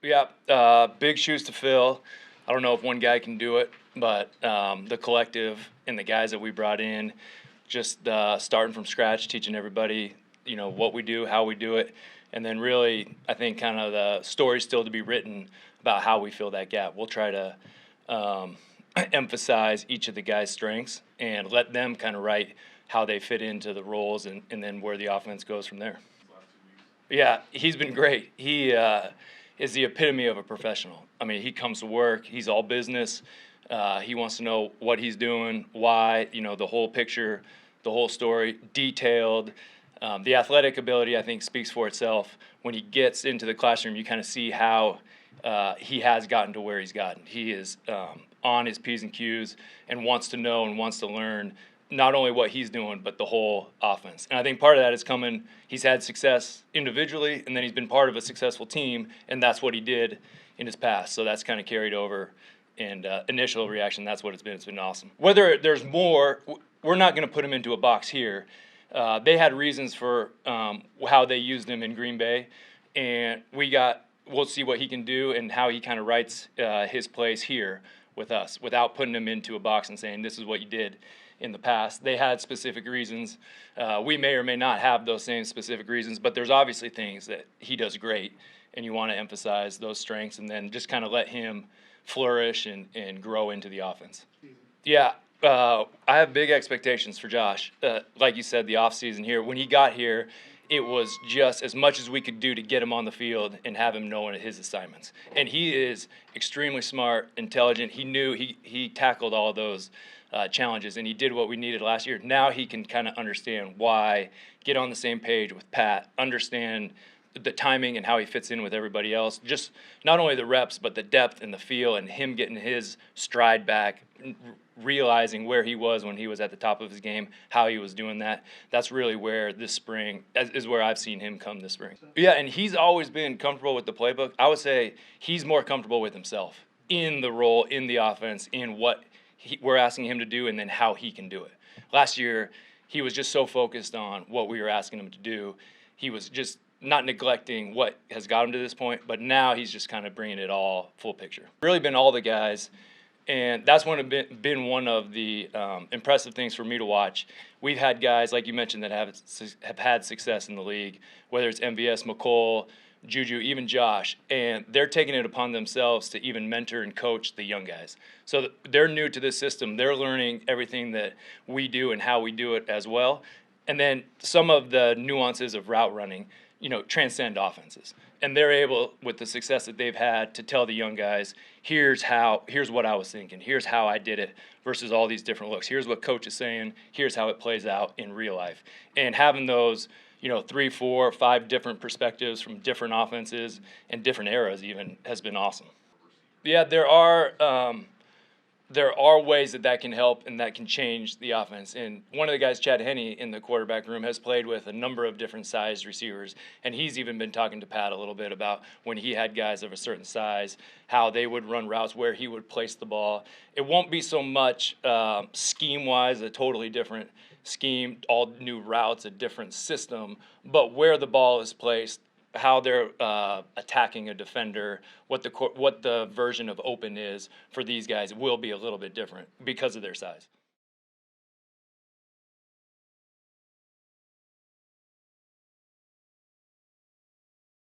Yeah, big shoes to fill. I don't know if one guy can do it, but the collective and the guys that we brought in, just starting from scratch, teaching everybody, what we do, how we do it, and then really, I think kind of the story still to be written about how we fill that gap. We'll try to um, emphasize each of the guys' strengths and let them kind of write how they fit into the roles and then where the offense goes from there. Yeah, he's been great. He is the epitome of a professional. I mean, he comes to work, he's all business. He wants to know what he's doing, why, the whole picture, the whole story, detailed. The athletic ability, I think, speaks for itself. When he gets into the classroom, you kind of see how he has gotten to where he's gotten. He is on his P's and Q's and wants to know and wants to learn not only what he's doing, but the whole offense. And I think part of that is coming, he's had success individually, and then he's been part of a successful team, and that's what he did in his past. So that's kind of carried over. And initial reaction, that's what it's been. It's been awesome. Whether there's more, we're not going to put him into a box here. They had reasons for how they used him in Green Bay, and we'll see what he can do and how he kind of writes his place here with us without putting him into a box and saying, this is what you did in the past. They had specific reasons. We may or may not have those same specific reasons, but there's obviously things that he does great, and you want to emphasize those strengths and then just kind of let him flourish and grow into the offense. Yeah, I have big expectations for Josh. Like you said, the offseason here, when he got here, it was just as much as we could do to get him on the field and have him knowing his assignments. And he is extremely smart, intelligent. He knew he tackled all of those challenges, and he did what we needed last year. Now he can kind of understand why, get on the same page with Pat, understand the timing and how he fits in with everybody else. Just not only the reps, but the depth and the feel, and him getting his stride back, realizing where he was when he was at the top of his game, how he was doing that. That's really where this spring is where I've seen him come this spring. Yeah, and he's always been comfortable with the playbook. I would say he's more comfortable with himself in the role, in the offense, in what we're asking him to do, and then how he can do it. Last year, he was just so focused on what we were asking him to do. He was just not neglecting what has got him to this point, but now he's just kind of bringing it all full picture. Really been all the guys, and that's been one of the impressive things for me to watch. We've had guys, like you mentioned, that have had success in the league, whether it's MVS, McCole, Juju, even Josh, and they're taking it upon themselves to even mentor and coach the young guys. So they're new to this system. They're learning everything that we do and how we do it as well. And then some of the nuances of route running, transcend offenses. And they're able, with the success that they've had, to tell the young guys, here's what I was thinking, here's how I did it, versus all these different looks. Here's what coach is saying, here's how it plays out in real life. And having those 3, 4, 5 different perspectives from different offenses and different eras even has been awesome. Yeah, there are ways that can help and that can change the offense. And one of the guys, Chad Henne, in the quarterback room has played with a number of different sized receivers. And he's even been talking to Pat a little bit about when he had guys of a certain size, how they would run routes, where he would place the ball. It won't be so much scheme-wise, a totally different scheme, all new routes, a different system, but where the ball is placed, how they're attacking a defender, what the version of open is for these guys will be a little bit different because of their size.